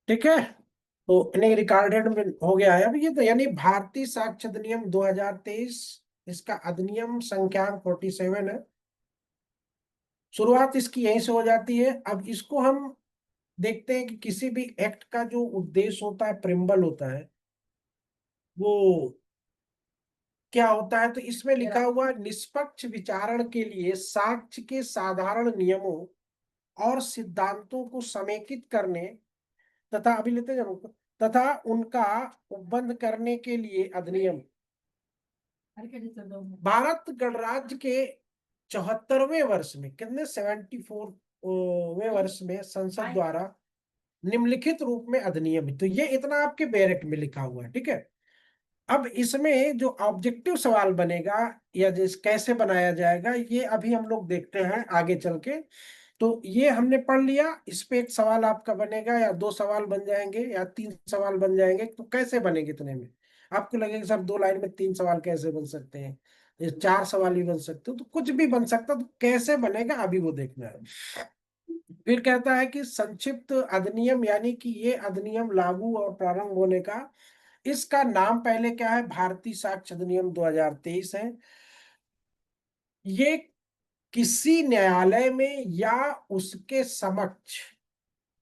ठीक है। तो इन्हें रिकॉर्डेड में हो गया है अब ये, तो यानी भारतीय साक्ष्य अधिनियम 2023, इसका अधिनियम संख्या 47 है। शुरुआत इसकी यहीं से हो जाती है। अब इसको हम देखते हैं कि किसी भी एक्ट का जो उद्देश्य होता है, प्रिम्बल होता है, वो क्या होता है। तो इसमें लिखा हुआ है, निष्पक्ष विचारण के लिए साक्ष्य के साधारण नियमों और सिद्धांतों को समेकित करने तथा अभी लेते हैं तथा उनका उपबंध करने के लिए अधिनियम भारत गणराज्य के 74वें वर्ष में, कितने 74वें वर्ष में संसद द्वारा निम्नलिखित रूप में अधिनियम। तो ये इतना आपके बैरेट में लिखा हुआ है, ठीक है। अब इसमें जो ऑब्जेक्टिव सवाल बनेगा या जिस कैसे बनाया जाएगा, ये अभी हम लोग देखते हैं आगे चल के। तो ये हमने पढ़ लिया, इस पे एक सवाल आपका बनेगा या दो सवाल बन जाएंगे या तीन सवाल बन जाएंगे। तो कैसे बनेंगे इतने में? आपको लगेगा सर दो लाइन में तीन सवाल कैसे बन सकते हैं, ये चार सवाल भी बन सकते हो, तो कुछ भी बन सकता। तो कैसे बनेगा अभी वो देखना है। फिर कहता है कि संक्षिप्त अधिनियम, यानी कि ये अधिनियम लागू और प्रारंभ होने का, इसका नाम पहले क्या है, भारतीय साक्ष्य अधिनियम 2023 है। ये किसी न्यायालय में या उसके समक्ष,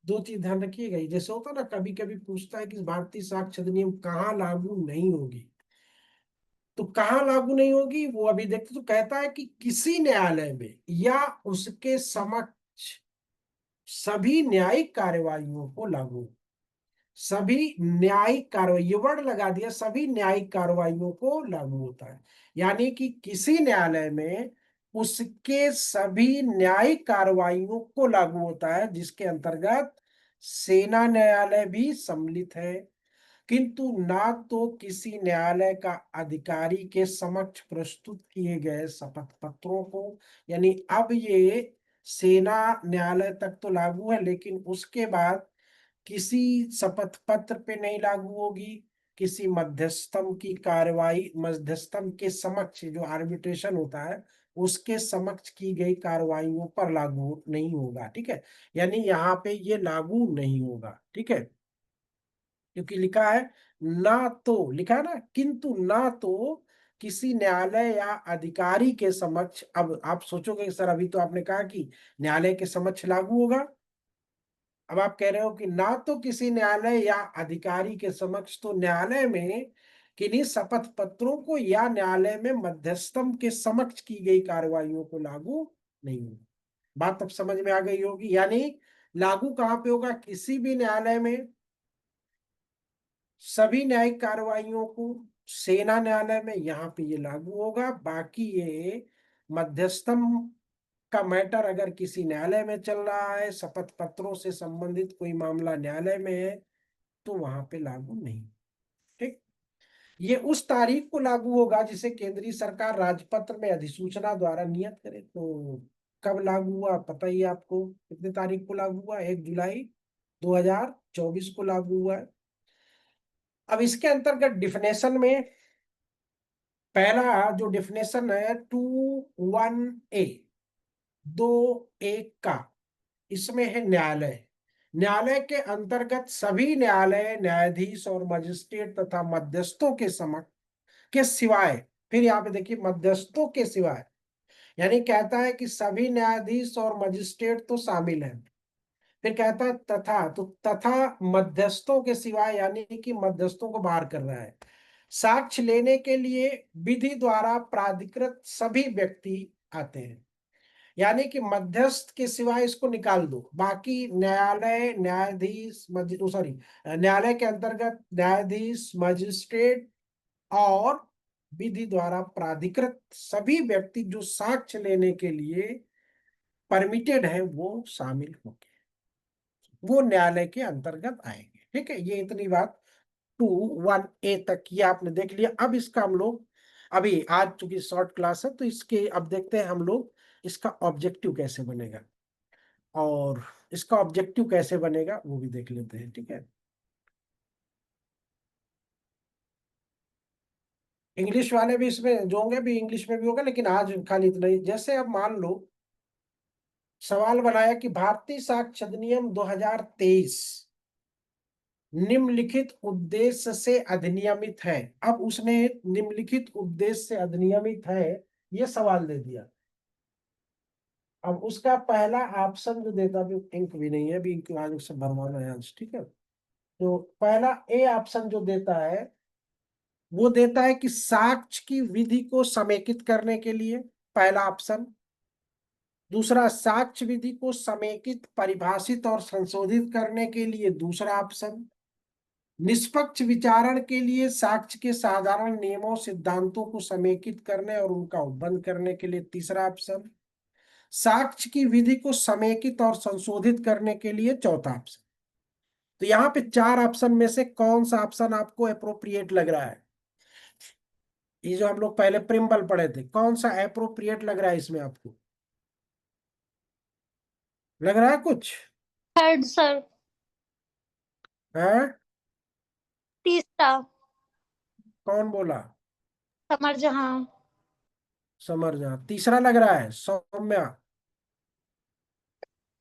दो चीज ध्यान रखिएगा। जैसे होता है ना, कभी कभी पूछता है कि भारतीय साक्ष्य अधिनियम कहाँ लागू नहीं होगी, तो कहाँ लागू नहीं होगी वो अभी देखते। तो कहता है कि किसी न्यायालय में या उसके समक्ष सभी न्यायिक कार्यवाहियों को लागू, सभी न्यायिक कार्रवाई, ये वर्ड लगा दिया, सभी न्यायिक कार्रवाइयों को लागू होता है। यानी कि किसी न्यायालय में उसके सभी न्यायिक कार्रवाइयों को लागू होता है, जिसके अंतर्गत सेना न्यायालय भी सम्मिलित है। किंतु ना तो किसी न्यायालय का अधिकारी के समक्ष प्रस्तुत किए गए शपथ पत्रों को, यानी अब ये सेना न्यायालय तक तो लागू है, लेकिन उसके बाद किसी शपथ पत्र पे नहीं लागू होगी। किसी मध्यस्थम की कार्रवाई, मध्यस्थम के समक्ष जो आर्बिट्रेशन होता है उसके समक्ष की गई कार्रवाइयों पर लागू नहीं होगा, ठीक है। यानी यहाँ पे ये लागू नहीं होगा, ठीक है। क्योंकि लिखा है ना, तो लिखा है ना, किंतु ना तो किसी न्यायालय या अधिकारी के समक्ष। अब आप सोचोगे सर अभी तो आपने कहा कि न्यायालय के समक्ष लागू होगा, अब आप कह रहे हो कि ना तो किसी न्यायालय या अधिकारी के समक्ष, तो न्यायालय में किन्हीं शपथ पत्रों को या न्यायालय में मध्यस्थम के समक्ष की गई कार्रवाइयों को लागू नहीं होगा। बात अब समझ में आ गई होगी। यानी लागू कहाँ पे होगा, किसी भी न्यायालय में सभी न्यायिक कार्रवाइयों को, सेना न्यायालय में यहाँ पे ये लागू होगा। बाकी ये मध्यस्थम का मैटर अगर किसी न्यायालय में चल रहा है, शपथ पत्रों से संबंधित कोई मामला न्यायालय में है, तो वहां पे लागू नहीं, ठीक। ये उस तारीख को लागू होगा जिसे केंद्रीय सरकार राजपत्र में अधिसूचना द्वारा नियत करे। तो कब लागू हुआ पता ही है आपको, कितने तारीख को लागू हुआ, 1 जुलाई 2024 को लागू हुआ है। अब इसके अंतर्गत डिफिनेशन में पहला जो डिफिनेशन है 21A, 2 1 का, इसमें है न्यायालय। न्यायालय के अंतर्गत सभी न्यायालय, न्यायाधीश और मजिस्ट्रेट तथा मध्यस्थों के समक्ष के सिवाय, फिर यहाँ पे देखिए मध्यस्थों के सिवाय, यानी कहता है कि सभी न्यायाधीश और मजिस्ट्रेट तो शामिल हैं। फिर कहता है तथा, तो तथा मध्यस्थों के सिवाय, यानी कि मध्यस्थों को बाहर कर रहा है, साक्ष्य लेने के लिए विधि द्वारा प्राधिकृत सभी व्यक्ति आते हैं। यानी कि मध्यस्थ के सिवाय इसको निकाल दो, बाकी न्यायालय, न्यायाधीश, सॉरी, न्यायालय के अंतर्गत न्यायाधीश, मजिस्ट्रेट और विधि द्वारा प्राधिकृत सभी व्यक्ति जो साक्ष्य लेने के लिए परमिटेड है वो शामिल होंगे, वो न्यायालय के अंतर्गत आएंगे, ठीक है। ये इतनी बात 21A तक ये आपने देख लिया। अब इसका हम लोग, अभी आज चूंकि शॉर्ट क्लास है तो इसके अब देखते हैं हम लोग इसका ऑब्जेक्टिव कैसे बनेगा, और इसका ऑब्जेक्टिव कैसे बनेगा वो भी देख लेते हैं, ठीक है। इंग्लिश वाले भी इसमें जो होंगे भी इंग्लिश में भी होगा, लेकिन आज खाली इतना ही। जैसे अब मान लो सवाल बनाया कि भारतीय साक्ष्य अधिनियम 2023 निम्नलिखित उद्देश्य से अधिनियमित है। अब उसने निम्नलिखित उद्देश्य से अधिनियमित है ये सवाल दे दिया। अब उसका पहला ऑप्शन जो देता, अभी इंक भी नहीं है, अभी इंक आज से भरवाना है आज, ठीक है। तो पहला ए ऑप्शन जो देता है वो देता है कि साक्ष्य की विधि को समेकित करने के लिए, पहला ऑप्शन। दूसरा, साक्ष्य विधि को समेकित, परिभाषित और संशोधित करने के लिए, दूसरा ऑप्शन। निष्पक्ष विचारण के लिए साक्ष्य के साधारण नियमों सिद्धांतों को समेकित करने और उनका उपबंध करने के लिए, तीसरा ऑप्शन। साक्ष्य की विधि को समेकित और संशोधित करने के लिए, चौथा ऑप्शन। तो यहाँ पे चार ऑप्शन में से कौन सा ऑप्शन आपको अप्रोप्रिएट लग रहा है? ये जो हम लोग पहले प्रिम्बल पढ़े थे, कौन सा अप्रोप्रिएट लग रहा है इसमें आपको? लग रहा है कुछ? Third sir. है? तीसरा। कौन बोला? समर जहां। समर जा। तीसरा लग रहा है सौम्या?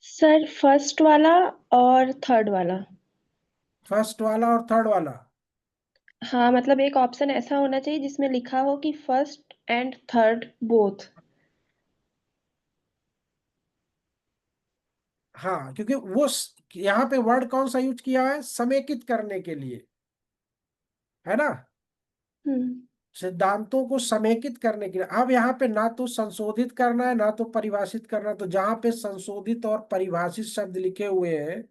सर फर्स्ट वाला और थर्ड वाला। फर्स्ट वाला और थर्ड वाला? हाँ मतलब एक ऑप्शन ऐसा होना चाहिए जिसमें लिखा हो कि फर्स्ट एंड थर्ड बोथ। हाँ, क्योंकि वो यहाँ पे वर्ड कौन सा यूज किया है? समेकित करने के लिए, है ना। हम्म। सिद्धांतों को समेकित करने के लिए। अब यहाँ पे ना तो संशोधित करना है ना तो परिभाषित करना है, तो जहां पे संशोधित और परिभाषित शब्द लिखे हुए हैं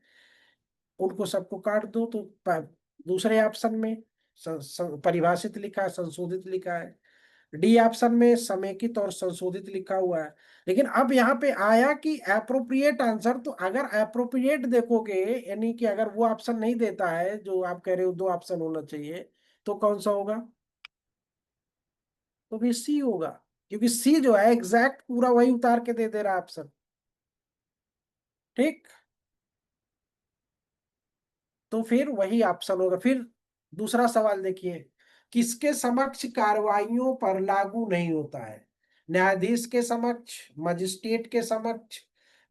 उनको सबको काट दो। तो दूसरे ऑप्शन में परिभाषित लिखा है, संशोधित लिखा है। डी ऑप्शन में समेकित और संशोधित लिखा हुआ है। लेकिन अब यहाँ पे आया कि एप्रोप्रिएट आंसर, तो अगर एप्रोप्रिएट देखोगे, यानी कि अगर वो ऑप्शन नहीं देता है जो आप कह रहे हो दो ऑप्शन होना चाहिए, तो कौन सा होगा? तो भी सी होगा, क्योंकि सी जो है एग्जैक्ट पूरा वही उतार के दे रहा है ऑप्शन। ठीक, तो फिर वही ऑप्शन होगा। फिर दूसरा सवाल देखिए, किसके समक्ष कार्रवाइयों पर लागू नहीं होता है? न्यायाधीश के समक्ष, मजिस्ट्रेट के समक्ष,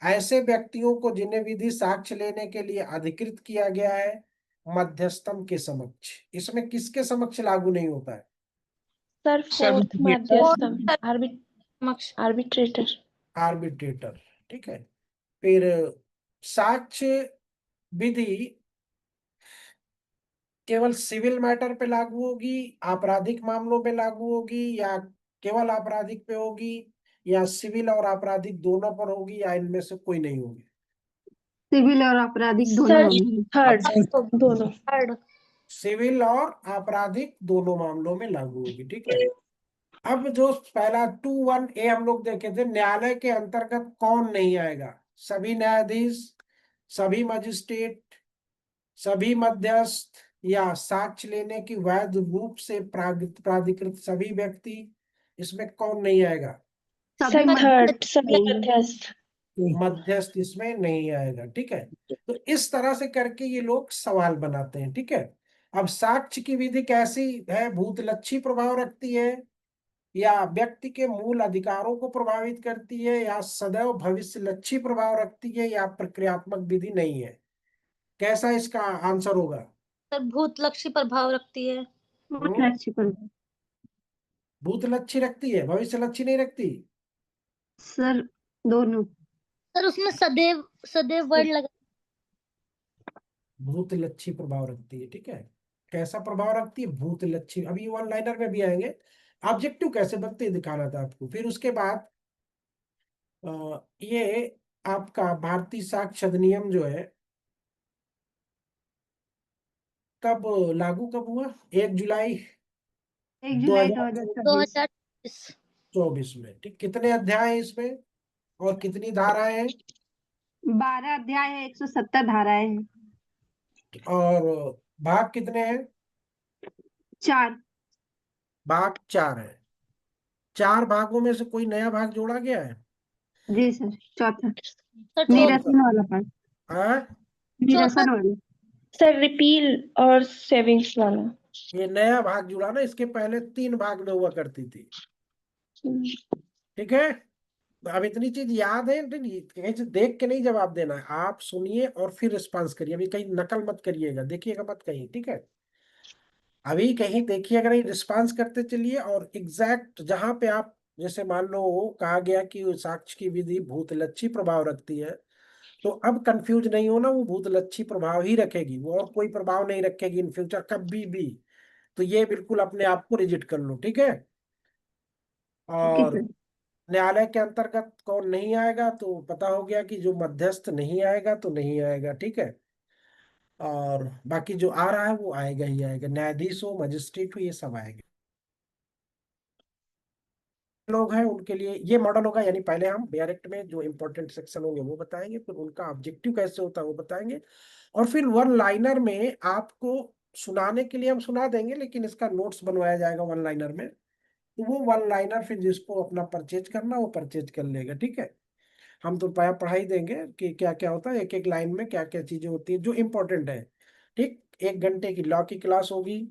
ऐसे व्यक्तियों को जिन्हें विधि साक्ष्य लेने के लिए अधिकृत किया गया है, मध्यस्थम के समक्ष। इसमें किसके समक्ष लागू नहीं होता है? सर फोर्थ मध्यस्थम, आर्बिट्रेटर। आर्बिट्रेटर, ठीक है। फिर साक्ष्य विधि केवल सिविल मैटर पे लागू होगी, आपराधिक मामलों पे लागू होगी, या केवल आपराधिक पे होगी, या सिविल और आपराधिक दोनों पर होगी, या इनमें से कोई नहीं होगी? सिविल और आपराधिक दोनों सर मामले। थर्ड, दोनों। थर्ड। सिविल और आपराधिक दोनों मामलों में लागू होगी, ठीक है। अब जो पहला 2(1)A हम लोग देखे थे, न्यायालय के अंतर्गत कौन नहीं आएगा? सभी न्यायाधीश, सभी मजिस्ट्रेट, सभी मध्यस्थ, या साक्ष्य लेने की वैध रूप से प्राधिकृत सभी व्यक्ति, इसमें कौन नहीं आएगा? सभी सर थर्ड, मध्यस्थ सभी नहीं। मध्यस्थ। मध्यस्थ इसमें नहीं आएगा, ठीक है। तो इस तरह से करके ये लोग सवाल बनाते हैं, ठीक है। अब साक्ष्य की विधि कैसी है? भूतलक्षी प्रभाव रखती है, या व्यक्ति के मूल अधिकारों को प्रभावित करती है, या सदैव भविष्यलक्षी प्रभाव रखती है, या प्रक्रियात्मक विधि नहीं है? कैसा इसका आंसर होगा? सर भूतलक्षी प्रभाव रखती है। बहुत अच्छी पर भूतलक्षी रखती है, भविष्यलक्षी नहीं रखती? सर दोनों। सर उसमें सदैव सदैव वर्ड लगा। भूतलक्षी प्रभाव रखती है, ठीक है। कैसा प्रभाव रखती है? भूतलक्षी। अभी वन लाइनर में भी आएंगे। ऑब्जेक्टिव कैसे बनते हैं दिखाना था आपको। फिर उसके बाद ये आपका भारतीय साक्ष्य अधिनियम जो है कब लागू कब हुआ? 1 जुलाई 1 जुलाई 2024। 2024 में, ठीक। कितने अध्याय हैं इसमें और कितनी धाराएं हैं? 12 अध्याय है, 170 धाराएं हैं। और भाग कितने हैं? 4। भाग 4 है। 4 भागों में से कोई नया भाग जोड़ा गया है? जी सर, चौथा सर कौन सा? निरसन वाला पार्ट। हाँ, चौथा। निरसन वाला। सर रिपील और सेविंग्स वाला। ये नया भाग जुड़ा ना, इसके पहले 3 भाग में हुआ करती थी, ठीक है। अब इतनी चीज याद है नहीं, कहीं से देख के नहीं जवाब देना है, आप सुनिए और फिर रिस्पांस करिए, अभी कहीं नकल मत करिएगा, देखिएगा मत कहीं, ठीक है। अभी कहीं देखिएगा नहीं, रिस्पांस करते चलिए और एग्जैक्ट जहां पे आप, जैसे मान लो कहा गया कि साक्ष्य की विधि भूतलक्षी प्रभाव रखती है, तो अब कंफ्यूज नहीं होना, वो भूतलक्षी प्रभाव ही रखेगी, वो और कोई प्रभाव नहीं रखेगी इन फ्यूचर कभी भी। तो ये बिल्कुल अपने आप को रिजिट कर लो, ठीक है। ओके और सर। न्यायालय के अंतर्गत कौन नहीं आएगा, तो पता हो गया कि जो मध्यस्थ नहीं आएगा तो नहीं आएगा, ठीक है। और बाकी जो आ रहा है वो आएगा ही आएगा, न्यायाधीश हो, मजिस्ट्रेट हो, ये सब आएगा। लोग हैं उनके लिए ये मॉडल होगा, यानी पहले हम डायरेक्ट में जो इंपॉर्टेंट सेक्शन होंगे वो बताएंगे, फिर उनका ऑब्जेक्टिव कैसे होता है वो बताएंगे, और फिर वन लाइनर में आपको सुनाने के लिए हम सुना देंगे, लेकिन इसका नोट्स बनवाया जाएगा वन लाइनर में। तो वो वन लाइनर फिर जिसको अपना परचेज करना वो परचेज कर लेगा, ठीक है। हम तो पढ़ाई देंगे कि क्या क्या होता है, एक एक लाइन में क्या क्या चीजें होती है जो इम्पोर्टेंट है, ठीक। 1 घंटे की लॉ की क्लास होगी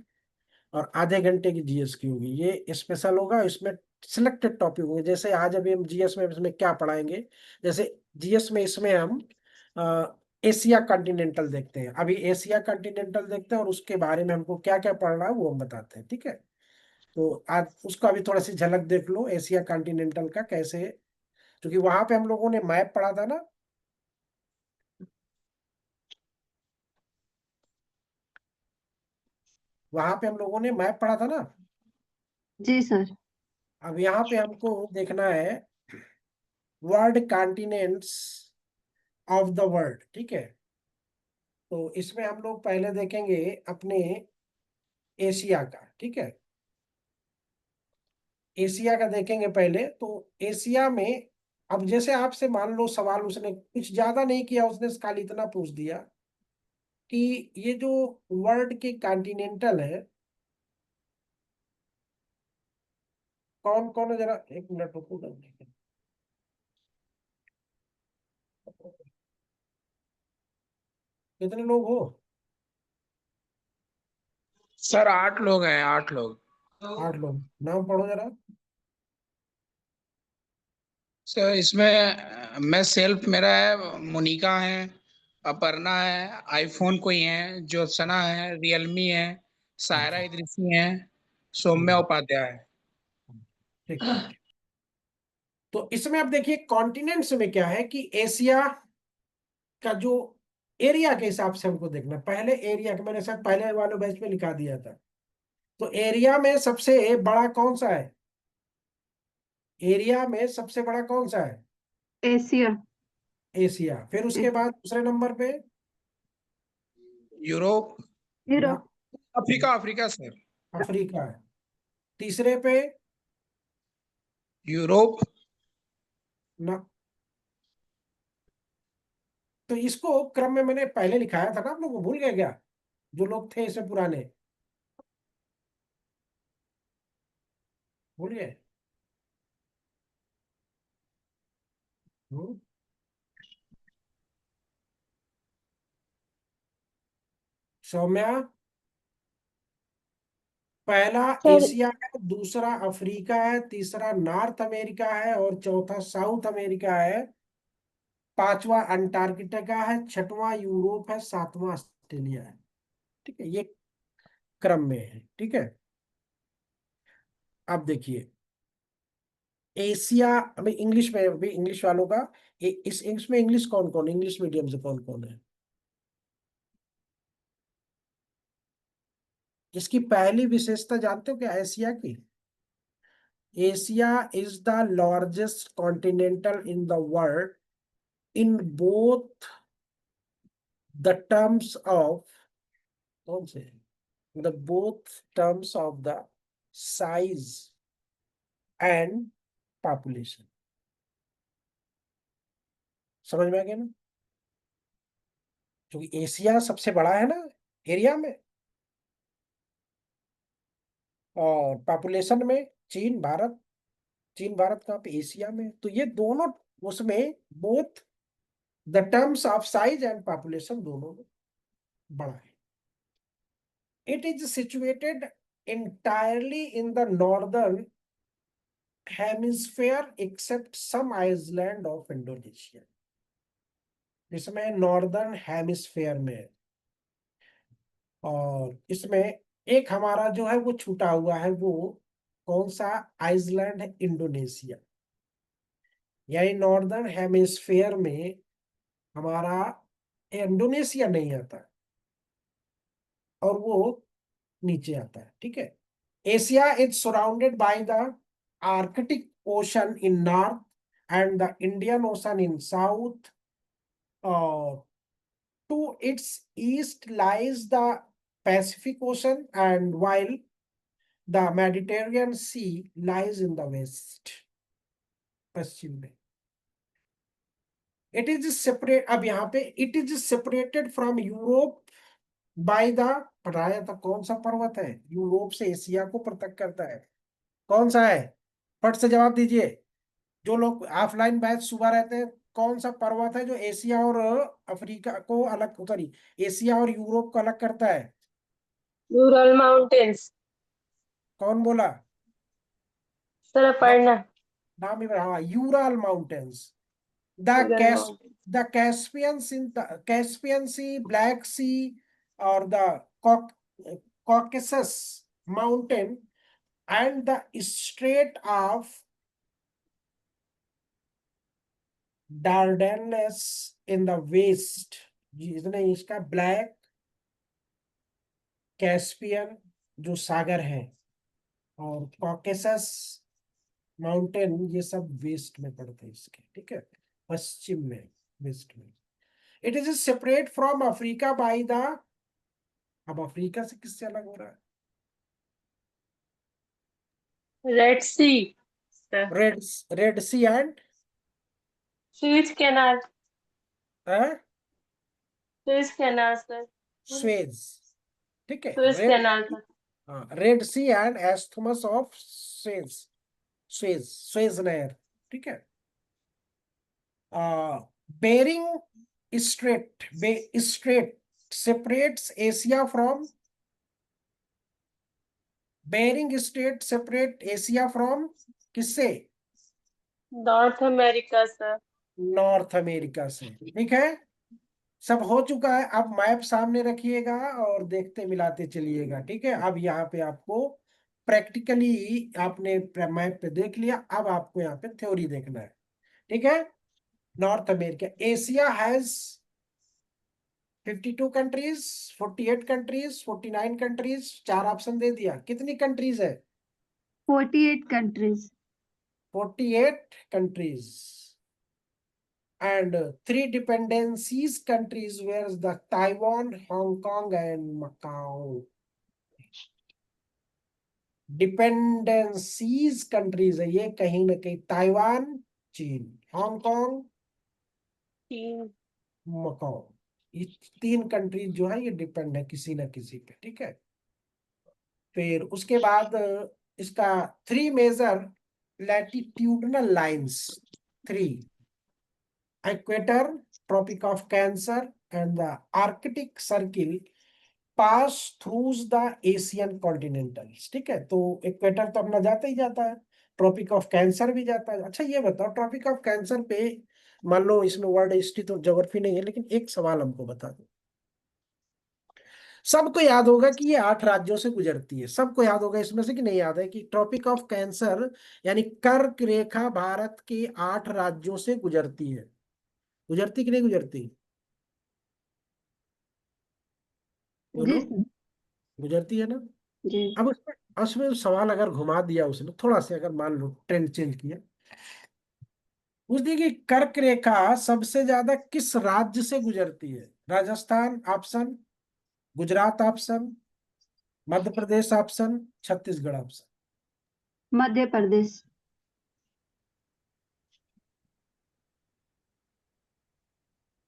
और आधे घंटे की जीएस की होगी, ये स्पेशल होगा, इसमें सिलेक्टेड टॉपिक होंगे। जैसे आज अभी हम जीएस में इसमें क्या पढ़ाएंगे, जैसे जीएस में इसमें हम एशिया कॉन्टिनेंटल देखते हैं, अभी एशिया कॉन्टिनेंटल देखते हैं और उसके बारे में हमको क्या क्या पढ़ना है वो हम बताते हैं, ठीक है। तो आज उसका भी थोड़ा सी झलक देख लो, एशिया कॉन्टिनेंटल का कैसे है, क्योंकि वहां पे हम लोगों ने मैप पढ़ा था ना, वहां पे हम लोगों ने मैप पढ़ा था ना। जी सर। अब यहाँ पे हमको देखना है world continents of the world, ठीक है। तो इसमें हम लोग पहले देखेंगे अपने एशिया का, ठीक है। एशिया का देखेंगे पहले, तो एशिया में अब जैसे आपसे मान लो सवाल उसने कुछ ज्यादा नहीं किया, उसने खाली इतना पूछ दिया कि ये जो वर्ल्ड के कॉन्टिनेंटल है कौन कौन है, जरा 1 मिनट रुको। कितने लोग हो? सर 8 लोग हैं, 8 लोग। 8 लोग, नाम पढ़ो जरा। सर इसमें मैं सेल्फ, मेरा है, मोनिका है, अपर्णा है, आईफोन कोई है, ज्योत्सना है, रियलमी है, सायरा अच्छा। इदरीसी है, सौम्या हम्म, उपाध्याय है। ठीक ठीक। तो इसमें अब देखिए कॉन्टिनेंट्स में क्या है कि एशिया का जो एरिया के हिसाब से हमको देखना है। पहले एरिया का मैंने शायद पहले वाले बैच में लिखा दिया था। तो एरिया में सबसे बड़ा कौन सा है, एरिया में सबसे बड़ा कौन सा है? एशिया। एशिया। फिर उसके बाद दूसरे नंबर पे यूरोप। ना, Europe. Africa, Africa sir. Africa है। तीसरे पे यूरोप। ना, तो इसको क्रम में मैंने पहले लिखाया था ना, आप लोग को भूल गए क्या, जो लोग थे इससे पुराने, भूल गए? हम्म। सौम्या, पहला सर एशिया है, दूसरा अफ्रीका है, तीसरा नॉर्थ अमेरिका है और चौथा साउथ अमेरिका है, पांचवा अंटार्कटिका है, छठवां यूरोप है, सातवां ऑस्ट्रेलिया है, ठीक है। ये क्रम में है, ठीक है। अब देखिए एशिया, अभी इंग्लिश में, अभी इंग्लिश वालों का इस इंग्लिश में, इंग्लिश कौन कौन, इंग्लिश मीडियम से कौन कौन है? इसकी पहली विशेषता जानते हो क्या एशिया की? Asia is the largest continental in the world in both the terms of, कौन से, the both terms of the size and population. समझ में आ गया ना, क्योंकि एशिया सबसे बड़ा है ना एरिया में, और पॉपुलेशन में चीन भारत, चीन भारत कहाँ पे, एशिया में। तो ये दोनों उसमें both the terms of size and population दोनों में बड़ा है। It is situated entirely in the northern hemisphere except some island of Indonesia, इसमें नॉर्दर्न हेमिस्फेयर में है। और इसमें एक हमारा जो है वो छूटा हुआ है, वो कौन सा आइसलैंड है? इंडोनेशिया। यानी नॉर्दर्न हेमिस्फेयर में हमारा इंडोनेशिया नहीं आता और वो नीचे आता है, ठीक है। Asia is surrounded by the Arctic ocean in north and the Indian ocean in south, और to its east lies the Pacific Ocean, and while the Mediterranean Sea lies in the west, पश्चिम में। It is separate, अब यहाँ पे it is separated from Europe by the, बताया था कौन सा पर्वत है यूरोप से एशिया को पृथक करता है? कौन सा है? फट से जवाब दीजिए। जो लोग ऑफलाइन बैच सुबह रहते हैं, कौन सा पर्वत है जो एशिया और अफ्रीका को अलग, सॉरी, एशिया और यूरोप को अलग करता है? Ural Mountains. कौन बोला? Sir, पढ़ना. नाम ही हाँ, यूराल माउंटेन्स। द Ural कैस Mountains. The Caspian sea, black sea और the Caucasus mountain and the strait of Dardanelles in the west, जिसने इसका ब्लैक, कैस्पियन जो सागर है, और कॉकेसस माउंटेन, ये सब वेस्ट में पड़ते हैं इसके, ठीक है, पश्चिम में, वेस्ट में। It is separate from Africa by the, अब अफ्रीका से किससे अलग हो रहा है? Red Sea. Sir. Red sea and Suez Canal. Suez Canal, sir. Suez, ठीक है। Suez Canal, sir. Red sea and isthmus of Suez, Suez नहर, ठीक है। Bering strait separates Asia from, बेरिंग स्ट्रेट सेपरेट एशिया फ्रॉम किससे? North America, sir. North America से, ठीक है। सब हो चुका है, अब मैप सामने रखिएगा और देखते मिलाते चलिएगा, ठीक है। अब यहाँ पे आपको प्रैक्टिकली, आपने मैप पे देख लिया, अब आपको यहाँ पे थ्योरी देखना है, ठीक है। North America, Asia has 52 countries, 48 countries, 49 countries, 4 option दे दिया। कितनी कंट्रीज है? 48 countries. 48 countries and 3 dependencies countries, where the Taiwan, Hong Kong and Macau. Dependencies countries है ये, कहीं ना कहीं ताइवान, चीन, हांगकांग, Team. मकाओ, ये 3 कंट्रीज जो है ये डिपेंड है किसी ना किसी पे, ठीक है। फिर उसके बाद इसका 3 major latitudinal lines, 3, equator, Tropic of Cancer and the Arctic Circle pass through the Asian continentals, ठीक है। तो इक्वेटर तो अपना जाता ही जाता है, ट्रॉपिक ऑफ कैंसर भी जाता है। अच्छा ये बताओ, ट्रॉपिक ऑफ कैंसर पे, मान लो इसमें वर्ल्ड हिस्ट्री तो ज्योग्राफी नहीं है, लेकिन एक सवाल हमको बता दो। सबको याद होगा कि ये 8 राज्यों से गुजरती है, सबको याद होगा इसमें से, कि नहीं याद है कि ट्रॉपिक ऑफ कैंसर यानी कर्क रेखा भारत के 8 राज्यों से गुजरती है? गुजरती कि नहीं गुजरती? जी बोलो, सर। गुजरती है ना। जी। अब उसमें सवाल अगर घुमा दिया उसने थोड़ा सा, अगर मान लो ट्रेंड चेंज किया, पूछ दिया कि कर्क रेखा सबसे ज्यादा किस राज्य से गुजरती है? Rajasthan option, Gujarat option, Madhya Pradesh option, Chhattisgarh option. Madhya Pradesh.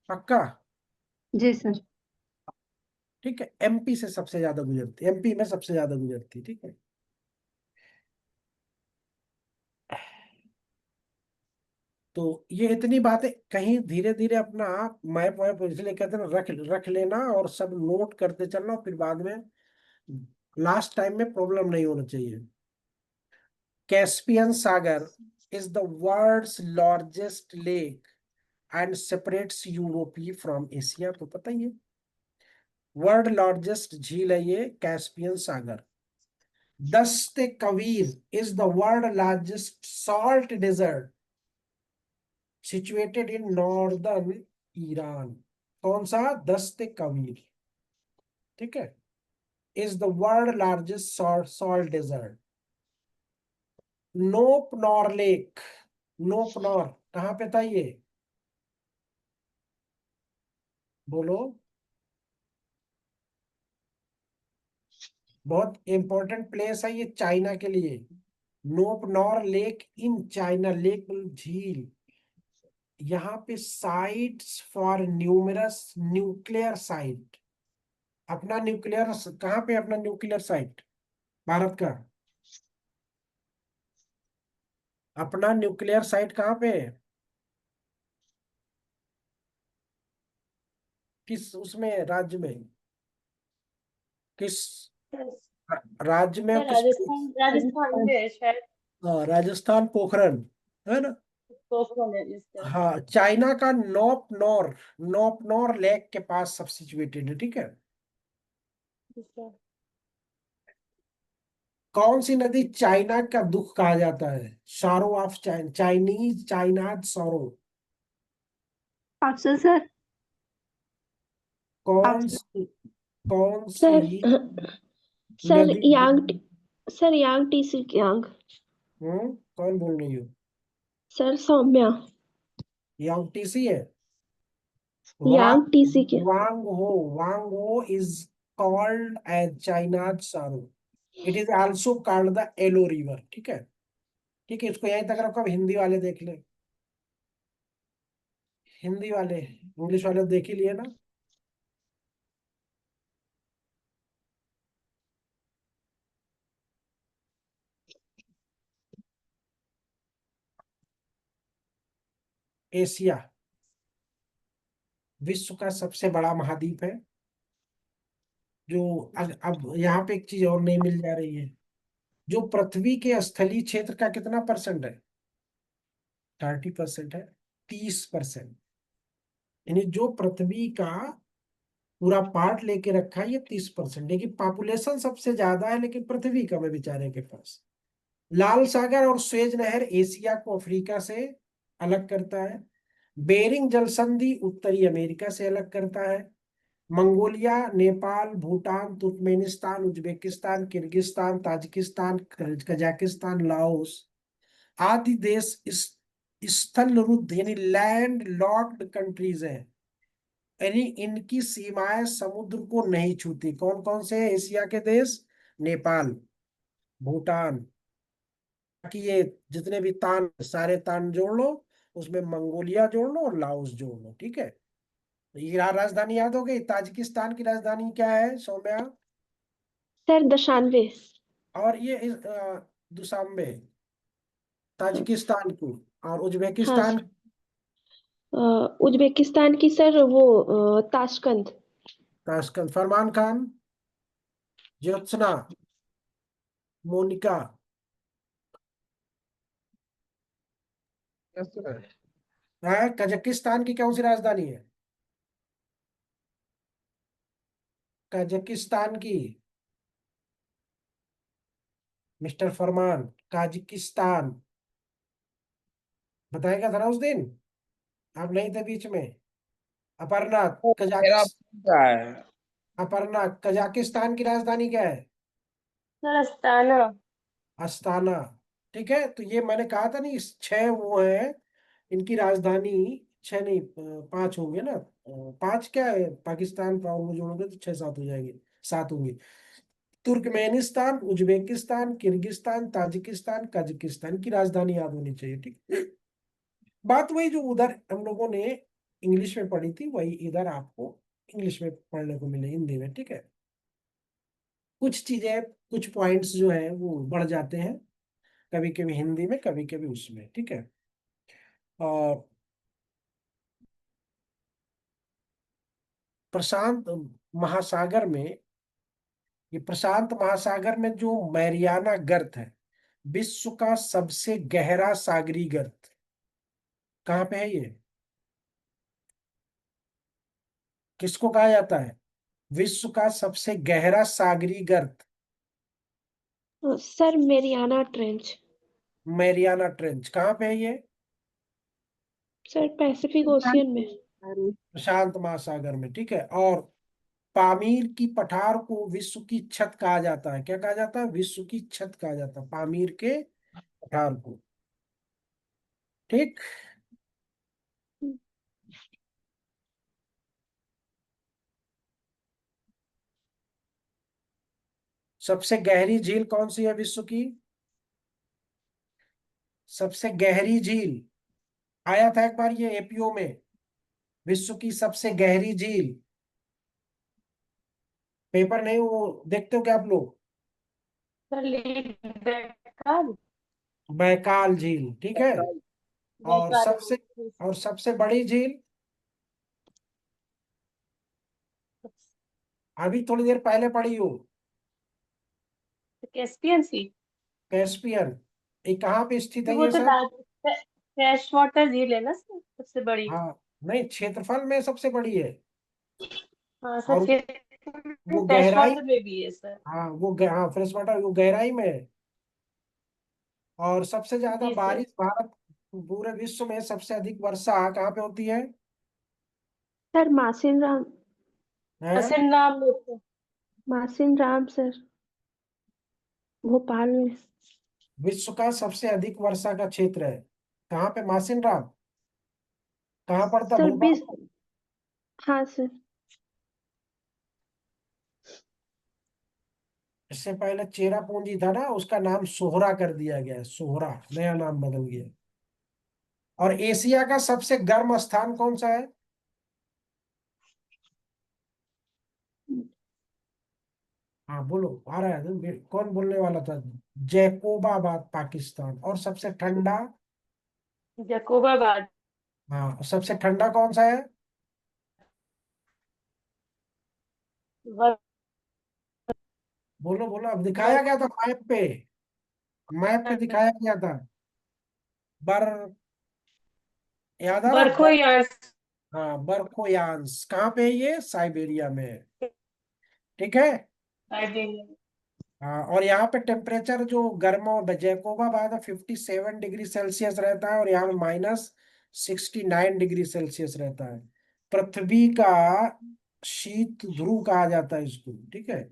पक्का? जी सर। ठीक है, एमपी से सबसे ज्यादा गुजरती, एमपी में सबसे ज्यादा गुजरती, ठीक है। तो ये इतनी बातें कहीं धीरे धीरे अपना मैप वैप इसलिए कहते हैं ना, रख रख लेना और सब नोट करते चलना, फिर बाद में लास्ट टाइम में प्रॉब्लम नहीं होना चाहिए। Caspian Sagar is the world's largest lake and separates यूरोपी from Asia, तो पता ही है। वर्ल्ड लार्जेस्ट झील है ये कैस्पियन सागर। दस्त Kabir is the world largest salt desert situated in northern Iran. कौन सा? दस्त कबीर, ठीक है, is the world largest salt desert। नोपनौर लेक, नोपनौर कहाँ पे था ये? बोलो। बहुत इंपॉर्टेंट प्लेस है ये चाइना के लिए। नोपनौर लेक इन चाइना, लेक झील। यहाँ पे sites for numerous nuclear site. अपना न्यूक्लियर कहाँ पे? अपना न्यूक्लियर साइट भारत का अपना न्यूक्लियर साइट कहाँ पे है? किस उसमें राज्य में? किस राज्य में? सर किस? राजस्थान में है शायद। हाँ, राजस्थान, पोखरन, है ना? पोखरण है जिसका। हाँ, चाइना का नोपनौर, नोपनौर लेक के पास सब सिचुएटेड है, ठीक है। अच्छा। कौन सी नदी चाइना का दुख कहा जाता है? सारो of Chinese, China's sorrow. Option sir. कौन सी, कौन सर सी सर नदी? सर यांग टीसी यांग। कौन बोल रही हो? सर सौम्या। यांगटीसी है। यांग टीसी के। वांगहो is called as China's sorrow. It is also called the Yellow River, ठीक है, ठीक है। इसको यहीं तक रखो, अब हिंदी वाले देख ले। हिंदी वाले, इंग्लिश वाले देख ही लिए ना। एशिया विश्व का सबसे बड़ा महाद्वीप है, जो अब यहाँ पे एक चीज और नहीं मिल जा रही है। जो पृथ्वी के स्थलीय क्षेत्र का कितना परसेंट है? 30% है। 30%, यानी जो पृथ्वी का पूरा पार्ट लेके रखा है ये 30%। लेकिन पॉपुलेशन सबसे ज्यादा है, लेकिन पृथ्वी कम है बेचारे के पास। लाल सागर और स्वेज नहर एशिया को अफ्रीका से अलग करता है। बेरिंग जल संधि उत्तरी अमेरिका से अलग करता है। Mongolia, Nepal, Bhutan, Turkmenistan, Uzbekistan, Kyrgyzstan, Tajikistan, Kazakhstan, Laos आदि देश इस स्थल रुद्ध यानी लैंड लॉक्ड कंट्रीज हैं, यानी इनकी सीमाएं समुद्र को नहीं छूती। कौन कौन से हैं एशिया के देश? नेपाल, भूटान, कि ये जितने भी तान, सारे तान जोड़ लो, उसमें मंगोलिया जोड़ लो और लाओस जोड़ लो, ठीक है। ये राजधानी याद हो गई। ताजिकिस्तान की राजधानी क्या है सौम्या? सर दशानवे। और ये दुशांबे ताजिकिस्तान की। और हाँ उज्बेकिस्तान? उज्बेकिस्तान की सर वो ताशकंद। ताशकंद। फरमान खान, ज्योत्सना, मोनिका। कजाकिस्तान की कौन सी राजधानी है? कजाकिस्तान की मिस्टर फरमान, काजिकिस्तान बताएगा था ना उस दिन, आप नहीं थे बीच में। अपर्णा, मेरा क्या है? अपर्णा, कजाकिस्तान की राजधानी क्या है? Sir Astana. अस्ताना, ठीक है। तो ये मैंने कहा था नहीं, 6 वो है इनकी राजधानी। 6 नहीं, 5 होंगे ना। 5 क्या है, पाकिस्तान पावर में जोड़ोगे तो 6-7 हो जाएंगे। 7 होंगे। Turkmenistan, Uzbekistan, Kyrgyzstan, Tajikistan, Kazakhstan की राजधानी याद होनी चाहिए, ठीक। बात वही जो उधर हम लोगों ने इंग्लिश में पढ़ी थी, वही इधर आपको इंग्लिश में पढ़ने को मिले, हिंदी में, ठीक है। कुछ चीजें, कुछ पॉइंट्स जो है वो बढ़ जाते हैं, कभी कभी हिंदी में, कभी कभी उसमें, ठीक है। और प्रशांत महासागर में, ये प्रशांत महासागर में जो मैरियाना गर्त है, विश्व का सबसे गहरा सागरी गर्त कहाँ पे है ये? किसको कहा जाता है विश्व का सबसे गहरा सागरी गर्त? Sir Mariana trench. Mariana trench कहाँ पे है ये? सर पैसिफिक ओशियन में। प्रशांत महासागर में, ठीक है। और पामीर की पठार को विश्व की छत कहा जाता है। क्या कहा जाता है? विश्व की छत कहा जाता है पामीर के पठार को, ठीक। सबसे गहरी झील कौन सी है विश्व की? सबसे गहरी झील आया था एक बार ये एपीओ में, विश्व की सबसे गहरी झील। पेपर नहीं वो देखते हो क्या आप लोग? Sir lake Baikal. बैकाल झील, ठीक है। और बैकाल सबसे और सबसे बड़ी झील अभी थोड़ी देर पहले पढ़ी हो, कैस्पियन सी। कैस्पियन। ये कहाँ पे स्थित तो है वो ये तो सब? फ्रेश वाटर झील है ना सर, सबसे बड़ी। हाँ, नहीं क्षेत्रफल में सबसे बड़ी है। हाँ सर, और वो फ्रेश गहराई, वाटर में भी है सर। हाँ हाँ फ्रेश वाटर वो गहराई में है। और सबसे ज्यादा जी सर। बारिश भारत, पूरे विश्व में सबसे अधिक वर्षा कहाँ पे होती है? सर मासिन राम। हैं? असल नाम में तो मासिन राम सर, भोपाल में। विश्व का सबसे अधिक वर्षा का क्षेत्र है कहाँ पे? मासिन राम कहाँ पड़ता? सर भोपाल। 20। हाँ सर। इससे पहले चेरापूंजी था ना, उसका नाम सोहरा कर दिया गया है, सोहरा नया नाम बदल गया। और एशिया का सबसे गर्म स्थान कौन सा है? हाँ बोलो, आ रहा है कौन बोलने वाला था? जैकोबाबाद पाकिस्तान। और सबसे ठंडा? जकोबाबाद। हाँ, सबसे ठंडा कौन सा है? वर, बोलो बोलो, अब वर, दिखाया गया था मैप पे, मैप पे दिखाया गया था। बर याद आ रहा है? बरखोयास। हाँ, बर्खोयांस कहाँ पे है ये? साइबेरिया में है, ठीक है। साइबेरिया। हाँ, और यहाँ पे टेम्परेचर जो गर्म और जैकोबाबाद 57 डिग्री सेल्सियस रहता है, और यहाँ -69 डिग्री सेल्सियस रहता है। पृथ्वी का शीत ध्रुव कहा जाता है इसको, ठीक है।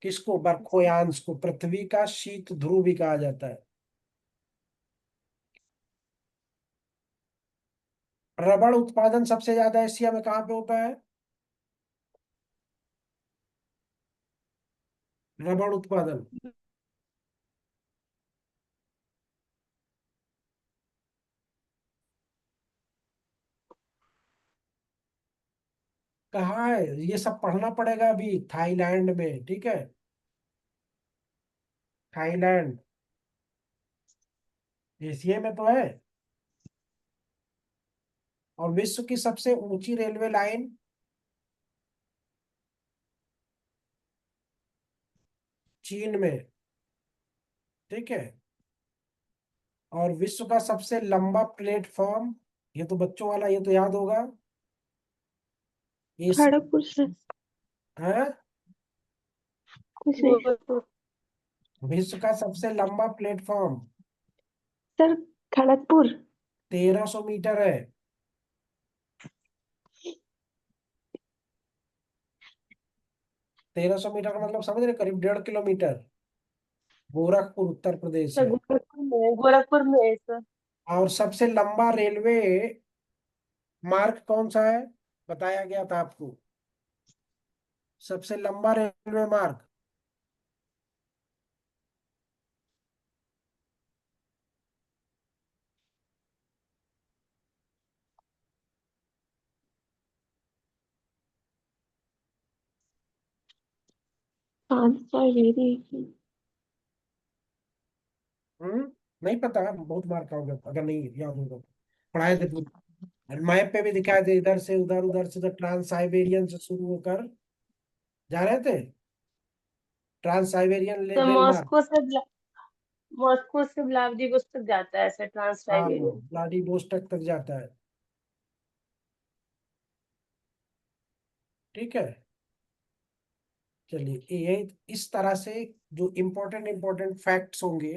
किसको? बर्खोयांस को पृथ्वी का शीत ध्रुव भी कहा जाता है। रबड़ उत्पादन सबसे ज्यादा एशिया में कहाँ पे होता है? रबड़ उत्पादन कहाँ है? ये सब पढ़ना पड़ेगा अभी। थाईलैंड में, ठीक है, थाईलैंड एशिया में तो है। और विश्व की सबसे ऊंची रेलवे लाइन? चीन में, ठीक है। और विश्व का सबसे लंबा प्लेटफॉर्म, ये तो बच्चों वाला, ये तो याद होगा। इस खड़गपुर सर। है कुछ वो नहीं तो विश्व का सबसे लंबा प्लेटफॉर्म सर, खड़गपुर। 1300 मीटर है। 1300 मीटर का मतलब समझ रहे? करीब 1.5 किलोमीटर। गोरखपुर उत्तर प्रदेश सर है। गोरखपुर में है सर। और सबसे लंबा रेलवे मार्ग कौन सा है? बताया गया था आपको, सबसे लंबा रेलवे मार्ग। Answer very. नहीं पता, बहुत मार खाओगे अगर नहीं याद होगा। पढ़ाए थे पूरे मैप पे भी दिखाए थे, इधर से उधर, उधर से उधर, ट्रांस साइबेरियन से शुरू होकर जा रहे थे। ट्रांस साइबेरियन तो डेनमार्क। मॉस्को से व्लादिवोस्तोक जाता है ऐसे ट्रांस हाँ, साइबेरियन। व्लादिवोस्टोक तक जाता है। ठीक है, चलिए ये इस तरह से जो इम्पोर्टेंट इम्पोर्टेंट फैक्ट्स होंगे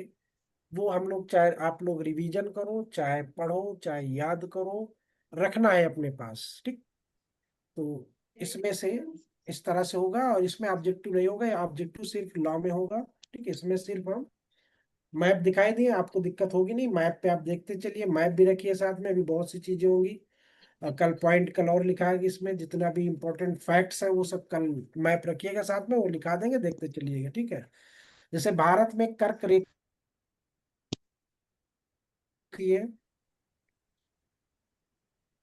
वो हम लोग, चाहे आप लोग रिवीजन करो, चाहे पढ़ो, चाहे याद करो, रखना है अपने पास। ठीक, तो इसमें से इस तरह से होगा, और इसमें ऑब्जेक्टिव नहीं होगा, ऑब्जेक्टिव सिर्फ लॉ में होगा। ठीक है, इसमें सिर्फ हम मैप दिखाई दिए, आपको दिक्कत होगी नहीं, मैप पे आप देखते चलिए, मैप भी रखिए साथ में, अभी बहुत सी चीजें होंगी। कल पॉइंट कल और लिखा है कि इसमें जितना भी इंपॉर्टेंट फैक्ट्स है वो सब कल मैप रखिएगा साथ में, वो लिखा देंगे, देखते चलिएगा। ठीक है, जैसे भारत में कर्क रेखा है,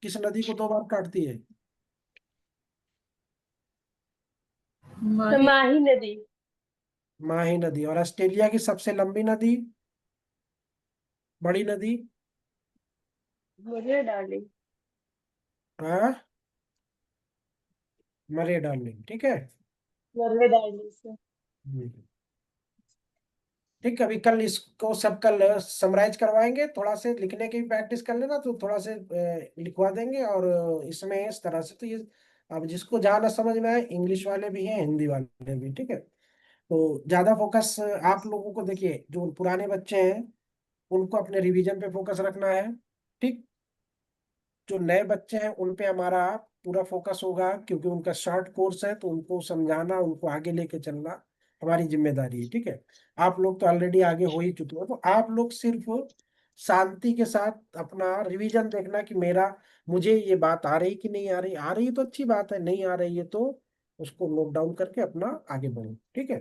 किस नदी को 2 बार काटती है? माही नदी। माही नदी। और ऑस्ट्रेलिया की सबसे लंबी नदी, बड़ी नदी? मुझे डार्लिंग। हाँ, मरे डार्लिंग। ठीक है। मुझे डार्लिंग से। हम्म। ठीक है, अभी कल इसको सब कल समराइज करवाएंगे, थोड़ा से लिखने की प्रैक्टिस कर लेना, तो थोड़ा से लिखवा देंगे। और इसमें इस तरह से तो ये, अब जिसको जहाँ ना समझ में आए, इंग्लिश वाले भी हैं, हिंदी वाले भी। ठीक है, तो ज्यादा फोकस आप लोगों को, देखिए जो पुराने बच्चे हैं उनको अपने रिवीजन पे फोकस रखना है। ठीक, जो नए बच्चे हैं उन पे हमारा पूरा फोकस होगा, क्योंकि उनका शॉर्ट कोर्स है, तो उनको समझाना, उनको आगे लेके चलना हमारी जिम्मेदारी है। ठीक है, आप लोग तो ऑलरेडी आगे हो ही चुके हो, तो आप लोग सिर्फ शांति के साथ अपना रिवीजन देखना कि मुझे ये बात आ रही कि नहीं आ रही, आ रही तो अच्छी बात है, नहीं आ रही है तो उसको नोट डाउन करके अपना आगे बढ़ो। ठीक है,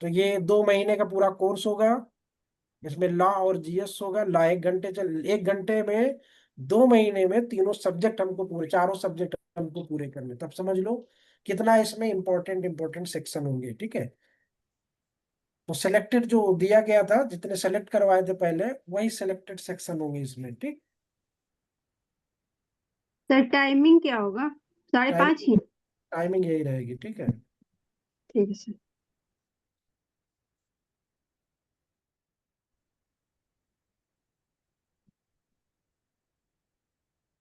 तो ये 2 महीने का पूरा कोर्स होगा, इसमें लॉ और जीएस होगा। लॉ 1 घंटे 1 घंटे में 2 महीने में तीनों सब्जेक्ट हमको पूरे, चारों सब्जेक्ट हमको पूरे करने, तब समझ लो कितना इसमें इंपॉर्टेंट इंपॉर्टेंट सेक्शन होंगे। ठीक है, तो सिलेक्टेड जो दिया गया था, जितने सेलेक्ट करवाए थे पहले, वही सिलेक्टेड सेक्शन होंगे इसमें। ठीक, सर टाइमिंग क्या होगा? 5:30 ही? टाइमिंग यही रहेगी। ठीक है। ठीक है सर।